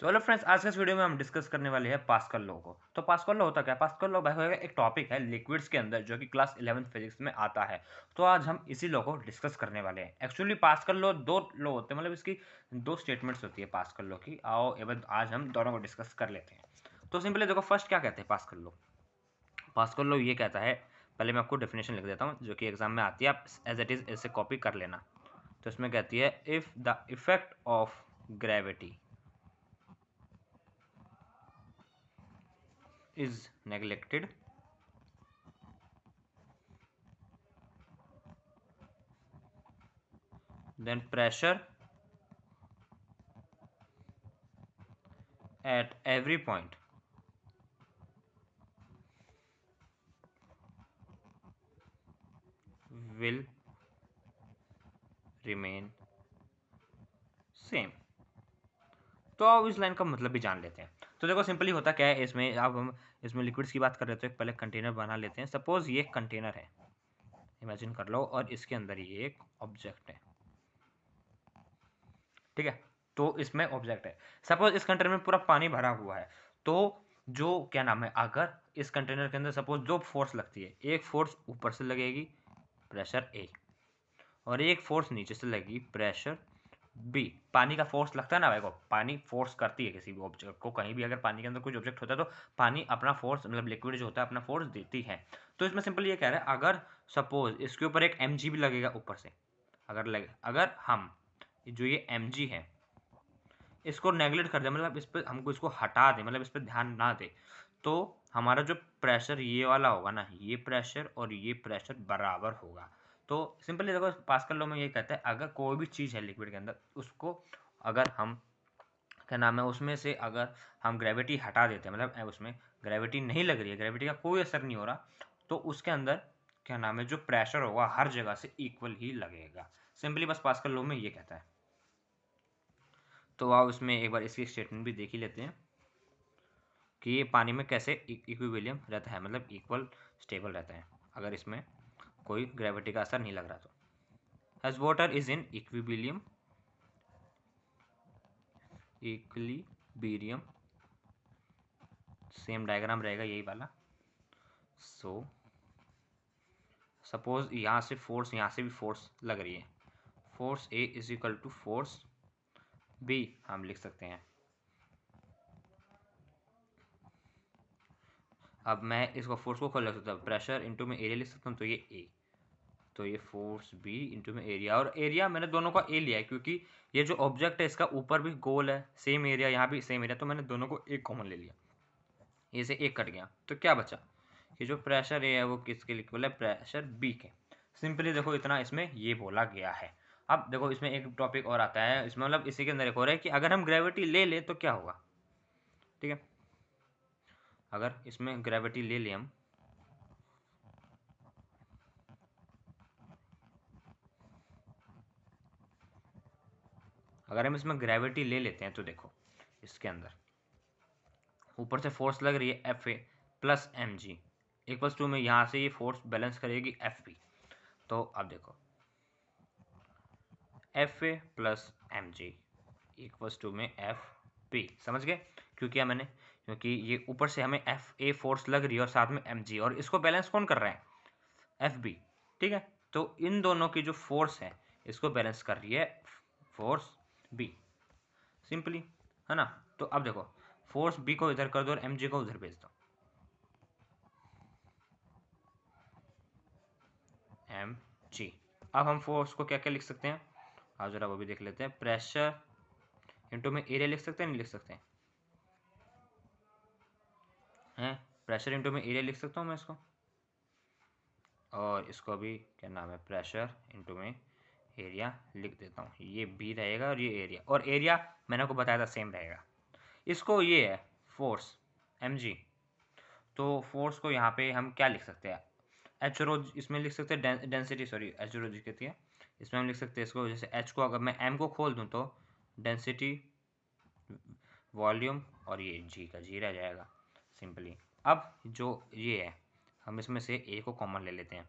So hello friends, आज के इस वीडियो में हम डिस्कस करने वाले हैं पास्कल लॉ को। तो पास्कल लॉ होता क्या है? पास्कल लॉ भाई होगा एक टॉपिक है लिक्विड्स के अंदर जो कि क्लास 11th फिजिक्स में आता है। तो आज हम इसी लॉ को डिस्कस करने वाले हैं। एक्चुअली पास्कल लॉ दो लॉ होते हैं, मतलब इसकी दो स्टेटमेंट्स होती है पास्कल लॉ की। आओ एवं आज हम दोनों को डिस्कस कर लेते हैं। तो सिंपली देखो, फर्स्ट क्या कहते हैं पास्कल लॉ। पास्कल लॉ ये कहता है, पहले मैं आपको डेफिनेशन लिख देता हूँ जो कि एग्जाम में आती है, आप एज इट इज इसे कॉपी कर लेना। तो इसमें कहती है, if the effect of gravity is neglected, then pressure at every point will remain same। तो अब इस लाइन का मतलब भी जान लेते हैं। तो देखो सिंपली होता क्या है इसमें, अब हम इसमें लिक्विड्स की बात कर रहे थे, पहले कंटेनर बना लेते हैं। सपोज ये कंटेनर है, इमेजिन कर लो, और इसके अंदर ये एक ऑब्जेक्ट है, ठीक है। तो इसमें ऑब्जेक्ट है, सपोज इस कंटेनर में पूरा पानी भरा हुआ है। तो जो क्या नाम है, अगर इस कंटेनर के अंदर सपोज दो फोर्स लगती है, एक फोर्स ऊपर से लगेगी प्रेशर ए, और एक फोर्स नीचे से लगेगी प्रेशर बी। पानी का फोर्स लगता है ना भाई को, पानी फोर्स करती है किसी भी ऑब्जेक्ट को, कहीं भी अगर पानी के अंदर कुछ ऑब्जेक्ट होता है तो पानी अपना फोर्स, मतलब लिक्विड जो होता है अपना फोर्स देती है। तो इसमें सिंपल ये कह रहा है, अगर सपोज इसके ऊपर एक mg भी लगेगा ऊपर से, अगर हम जो ये mg है इसको नेगलेक्ट कर दे, मतलब इस पर हमको इसको हटा दे, मतलब इस पर ध्यान ना दे, तो हमारा जो प्रेशर ये वाला होगा ना, ये प्रेशर और ये प्रेशर बराबर होगा। तो सिंपली देखो पास्कल लॉ में ये कहता है, अगर कोई भी चीज़ है लिक्विड के अंदर, उसको अगर हम क्या नाम है उसमें से अगर हम ग्रेविटी हटा देते हैं, मतलब उसमें ग्रेविटी नहीं लग रही है, ग्रेविटी का कोई असर नहीं हो रहा, तो उसके अंदर क्या नाम है जो प्रेशर होगा हर जगह से इक्वल ही लगेगा। सिंपली बस पास्कल लॉ में ये कहता है। तो आप इसमें एक बार इसकी स्टेटमेंट भी देख ही लेते हैं कि ये पानी में कैसे इक्विलिब्रियम रहता है, मतलब इक्वल स्टेबल रहता है अगर इसमें कोई ग्रेविटी का असर नहीं लग रहा। तो as water is in equilibrium, same diagram रहेगा यही वाला। सो सपोज यहाँ से फोर्स, यहाँ से भी फोर्स लग रही है, force A is equal to force B हम लिख सकते हैं। अब मैं इसको फोर्स को खोल सकता हूँ, प्रेशर इंटू में एरिया लिख सकता हूँ, तो ये ए, तो ये फोर्स बी इंटू में एरिया, और एरिया मैंने दोनों का ए लिया है क्योंकि ये जो ऑब्जेक्ट है इसका ऊपर भी गोल है, सेम एरिया, यहाँ भी सेम एरिया, तो मैंने दोनों को एक कॉमन ले लिया, ए से एक कट गया, तो क्या बचा कि जो प्रेशर ए है वो किसके इक्वल है, प्रेशर बी के। सिंपली देखो इतना इसमें ये बोला गया है। अब देखो इसमें एक टॉपिक और आता है इसमें, मतलब इसी के अंदर एक और है कि अगर हम ग्रेविटी ले ले तो क्या होगा, ठीक है। अगर इसमें ग्रेविटी ले ले हम, अगर हम इसमें ग्रेविटी ले लेते हैं तो देखो इसके अंदर ऊपर से फोर्स लग रही है F A plus M G equals to में, यहाँ से ये फोर्स बैलेंस करेगी एफ पी। तो अब देखो F A plus M G equals to में एफ पी, समझ गए क्यों किया मैंने, क्योंकि ये ऊपर से हमें एफ ए फोर्स लग रही है और साथ में एम जी, और इसको बैलेंस कौन कर रहा है, एफ बी, ठीक है। तो इन दोनों की जो फोर्स है इसको बैलेंस कर रही है फोर्स बी, सिंपली, है ना। तो अब देखो फोर्स बी को इधर कर दो और एम जी को उधर भेज दो, एम जी। अब हम फोर्स को क्या क्या लिख सकते हैं, आप जरा वो भी देख लेते हैं, प्रेशर इंटू में एरिया लिख सकते हैं, नहीं लिख सकते हैं, प्रेशर इंटू में एरिया लिख सकता हूँ मैं इसको, और इसको भी क्या नाम है प्रेशर इंटू में एरिया लिख देता हूँ, ये बी रहेगा और ये एरिया, और एरिया मैंने आपको बताया था सेम रहेगा। इसको ये है फोर्स एम जी, तो फोर्स को यहाँ पे हम क्या लिख सकते हैं, एच रो इसमें लिख सकते हैं, डेंसिटी, सॉरी एच रो जी कहती है, इसमें हम लिख सकते हैं इसको, जैसे एच को अगर मैं एम को खोल दूँ तो डेंसिटी वॉल्यूम, और ये जी का जी रह जाएगा सिंपली। अब जो ये है हम इसमें से ए को कॉमन ले लेते हैं,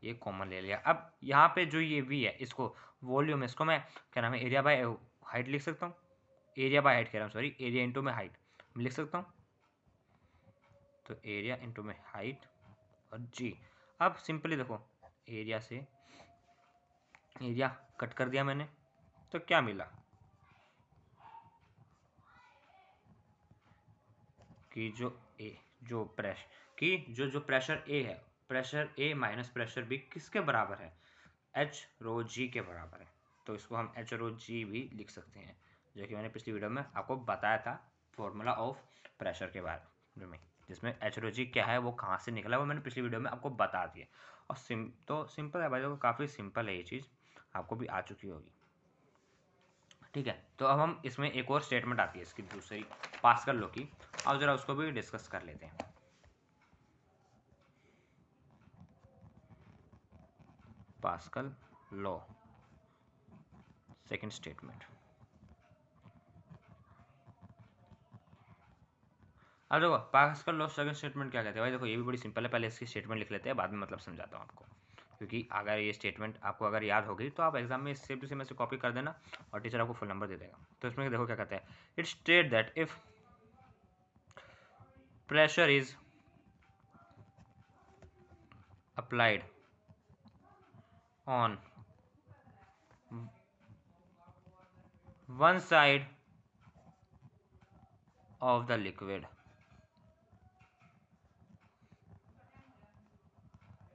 ये कॉमन ले लिया। अब यहाँ पे जो ये वी है इसको वॉल्यूम, इसको मैं क्या नाम है एरिया बाय हाइट लिख सकता हूँ, एरिया बाय हाइट कह रहा हूँ, सॉरी, एरिया इंटू में हाइट लिख सकता हूँ। तो एरिया इंटू में हाइट और जी। अब सिंपली देखो, एरिया से एरिया कट कर दिया मैंने, तो क्या मिला कि जो प्रेशर ए है, प्रेशर ए माइनस प्रेशर बी किसके बराबर है, एच रो जी के बराबर है। तो इसको हम एच रो जी भी लिख सकते हैं, जो कि मैंने पिछली वीडियो में आपको बताया था फॉर्मूला ऑफ प्रेशर के बारे में, जिसमें एच रो जी क्या है, वो कहाँ से निकला, वो मैंने पिछली वीडियो में आपको बता दिया। और तो सिंपल है भाई, देखो काफ़ी सिंपल है ये चीज़, आपको भी आ चुकी होगी। ठीक है, तो अब हम इसमें एक और स्टेटमेंट आती है इसकी दूसरी, पास्कल लॉ की, अब जरा उसको भी डिस्कस कर लेते हैं। Pascal law second statement. अब देखो पास्कल लॉ सेकंड स्टेटमेंट क्या कहते हैं भाई, देखो ये भी बड़ी सिंपल है, पहले इसकी स्टेटमेंट लिख लेते हैं, बाद में मतलब समझाता हूँ आपको, क्योंकि अगर ये स्टेटमेंट आपको अगर याद होगी तो आप एग्जाम में सेम टू सेम ऐसे कॉपी कर देना और टीचर आपको फुल नंबर दे देगा। तो इसमें देखो क्या कहते हैं, it state that if pressure is applied on one side of the liquid,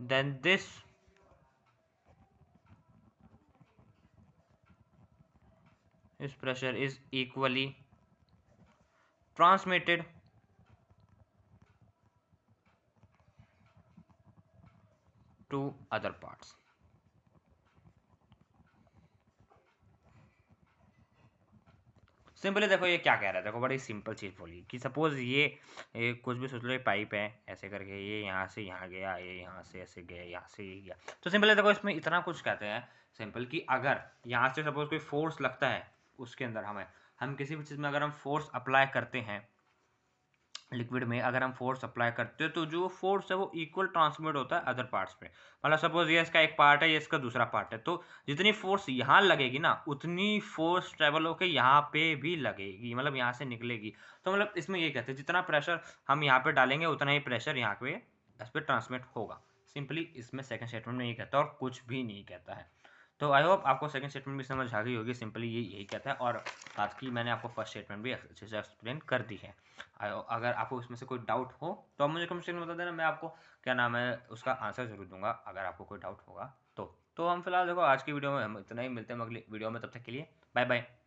then this pressure is equally transmitted to other parts। Simply देखो ये क्या कह रहा है, देखो बड़ी सिंपल चीज़ बोली कि सपोज ये कुछ भी सोच लो, ये पाइप है ऐसे करके, ये यहाँ से यहाँ गया, ये यहाँ से ऐसे गया, यहाँ से ये गया। तो सिंपली देखो इसमें इतना कुछ कहते हैं सिंपल कि अगर यहाँ से सपोज कोई फोर्स लगता है उसके अंदर, हम किसी भी चीज़ में अगर हम फोर्स अप्लाई करते हैं, लिक्विड में अगर हम फोर्स अप्लाई करते हैं तो जो फोर्स है वो इक्वल ट्रांसमिट होता है अदर पार्ट्स पे। मतलब सपोज ये इसका एक पार्ट है, ये इसका दूसरा पार्ट है, तो जितनी फोर्स यहाँ लगेगी ना उतनी फोर्स ट्रेवल होकर यहाँ पे भी लगेगी, मतलब यहाँ से निकलेगी। तो मतलब इसमें ये कहते हैं जितना प्रेशर हम यहाँ पे डालेंगे उतना ही प्रेशर यहाँ पे इस पर ट्रांसमिट होगा। सिंपली इसमें सेकंड स्टेटमेंट में ये कहता है और कुछ भी नहीं कहता है। तो आई होप आपको सेकंड स्टेटमेंट भी समझ आ गई होगी, सिंपली ये यही कहता है, और साथ ही मैंने आपको फर्स्ट स्टेटमेंट भी अच्छे से एक्सप्लेन कर दी है। अगर आपको इसमें से कोई डाउट हो तो आप मुझे कमेंट सेक्शन में बता देना, मैं आपको क्या नाम है उसका आंसर जरूर दूंगा अगर आपको कोई डाउट होगा तो हम फिलहाल देखो आज की वीडियो में हम इतना ही, मिलते हैं अगली वीडियो में, तब तक के लिए बाय बाय।